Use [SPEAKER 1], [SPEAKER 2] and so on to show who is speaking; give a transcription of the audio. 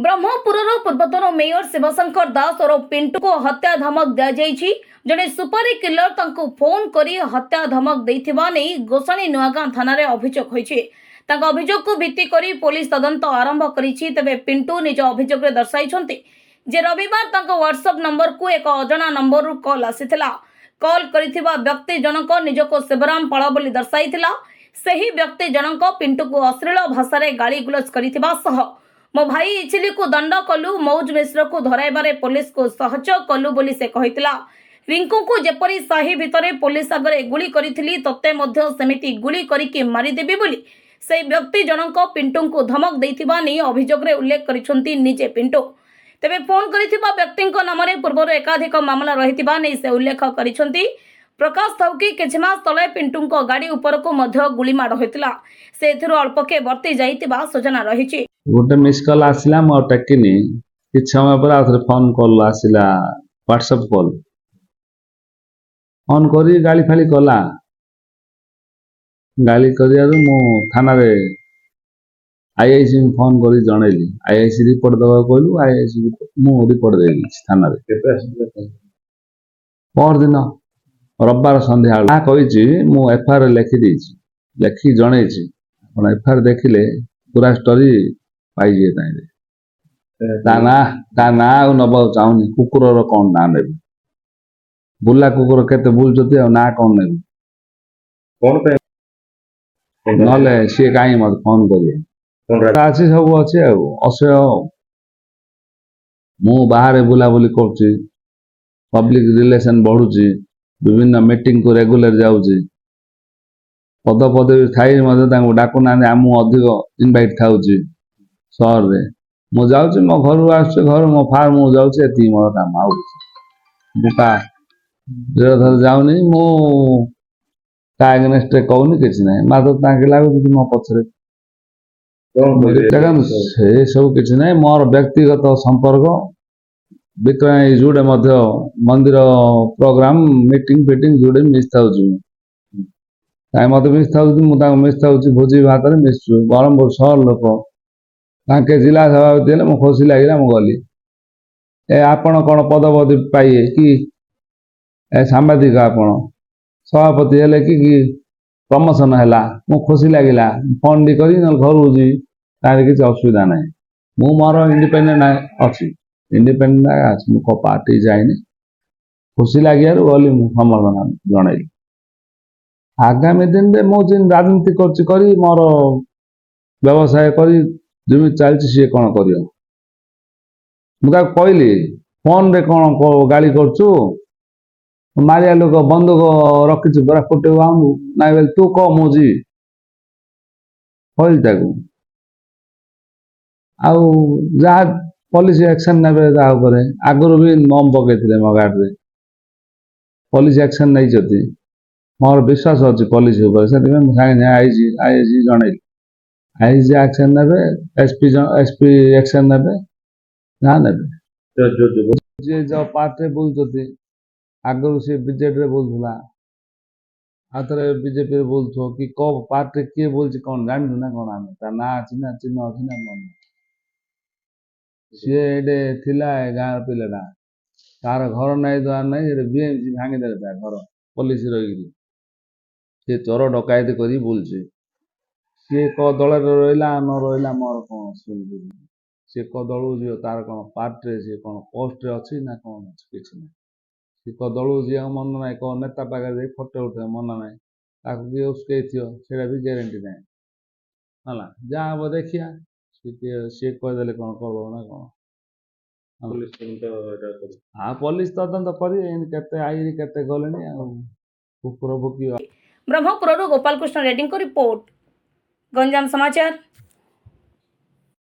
[SPEAKER 1] ब्रह्मपुर पूर्वतन मेयर शिवशंकर दास और पिंटू को हत्या धमक दी जड़े सुपारी किलर तांको फोन करी हत्या धमक देथिबा नहीं गोसाणी नुआगां थाना रे अभियोग होईछि। तांको अभियोग को भित्ति करी पुलिस तदंत आरंभ करिछि। तबे पिंटू निज अभियोग रे दर्शाइछन्ति जे रविवार तांको व्हाट्सएप नंबर को एक अजଣା नंबर रु कॉल आसीथिला। कॉल करिथिबा व्यक्ति जनक निजको शिवराम पाळ बोली दर्शाइथिला। सही व्यक्ति जनक पिंटू को अश्लील भाषा रे गाली गुलज करिथिबा सह मो भाई इचिली को दंड कलु मौज मिश्र को धराइबारे पुलिस को सहयोग कलु बोली से कहितला। रिंकू को जेपरी साही भितरे पुलिस आगरे गुली करिथिली तते मध्य सेमिति गुली करिके मारी देबी बोली से व्यक्ति जनक पिंटू को धमक देथिबा नै अभियोग रे उल्लेख करिसंती निजे पिंटू। तेबे फोन करिथिबा व्यक्ति नाम रे पूर्व एकाधिक मामला रहिथिबा नै से उल्लेख करिसंती। प्रकाश थाउकी किछि मास तले पिंटू को गाड़ी ऊपर को मध्य गुली माड़ होइतला। से एथिरो अल्पके वर्ती जाइतिबा सूचना रहिछि।
[SPEAKER 2] गोटे मिस कॉल आसिला मो टेकिनी कि समय पर आथरे फोन कॉल आसिला व्हाट्सएप कॉल ऑन करी गाली फाली कला गाली करियारु मो थाना रे आईआईसी फोन करी जणैली। आईआईसी रिपोर्ट दबा कहलु आईआईसी मो रिपोर्ट देली थाना रे केते आसिला पर दिन रविवार संध्या आ कहिछि मो एफआईआर लिखि देछि लिखि जणैछि। आपण एफआईआर देखिले पूरा स्टोरी पाइए ताना नबा चाहूनी कुकुर कौन ना ने बुला कुकुर केते बुलचती ना कौन ने कौन नले सी कहीं मत फोन करिए सब अच्छे असह्य मु बाहर बुलाबुली कर पब्लिक रिलेशन बढ़ुची विभिन्न मीटिंग को रेगुलर जाऊँगी पद पदवी थाई डाकुना आम अधिक इनभाइट थाउची सहर रे मु जाऊँ मो घर आस घर मो फार्म मु जाऊँ एति मोर काम आउटा जाऊनी मु अगेन्स्ट कहूनी कि ना मात्र ताकि लगुच मो पछरे से सब कि ना मोर व्यक्तिगत संपर्क विक्रय जोड़े मंदिर प्रोग्राम मीटिंग फिटिंग जोड़े मिस था मत मिस था मिस था भोजी भात मिसु ब्रह्मपुर सहर लोक ताके जिला सभापति हेले मो खुशी लगे मु गली ए आपण कौन पदपदवी पाइए कि ए सांबादिक आपण सभापति हेले कि प्रमोशन है मो खुशी लगे फोन टी कर घर जी तार किसी असुविधा ना मु मोर इंडिपेंडेंट अच्छी इंडिपेंडेंट मु पार्टी जाइनि खुशी लगे गली समर्थन जनइली। आगामी दिन में मु जिन राजनीति करी मोर व्यवसाय करी जमी चलती सी कौन कर मुझे कहली फोन रे कौन गाड़ी करचु मारिया लोक बंदूक रखी बरा फुटे ना बेल तू कह मुझी कहली आउ जहाँ पुलिस एक्शन ने आगुरी भी बम पकड़े मो गाड़ी में पुलिस एक्शन नहीं मोर विश्वास अच्छी पुलिस सागे आईजी जनइली आईजी एक्शन ने एसपी एक्शन ने ना ने जो पार्टी बोलते आगु सी बीजेडी बोलूला आथरे बीजेपी बोलथो कि कब पार्टी किए बोल कौन जानू ना कौन आम ना अच्छी ना चिन्ह अच्छी ना मन सी गाँव पिलाटा तार घर नाई द्वार नाई बीएमसी भांगीदे घर पुलिस रही सी चोर डकायती कर बुलचे सी क दल रहा न रहा मोर कौन शुणी सी क दल जी तार कौन पार्टी सी कौन पोस्ट अच्छी ना कौन अच्छी किसी ना सी क दल जी मन ना कौ नेता पाखे फोटो उठे मन ना किए उस्कई थोड़ा भी ग्यारंटी ना है जहाँ हम देखिया सी कहीदे कौन कर ना कौन हाँ पुलिस तदंत कर आई के गले कुकुर भुकी।
[SPEAKER 1] ब्रह्मपुर गोपाल कृष्ण रेड्डी को रिपोर्ट गंजाम समाचार।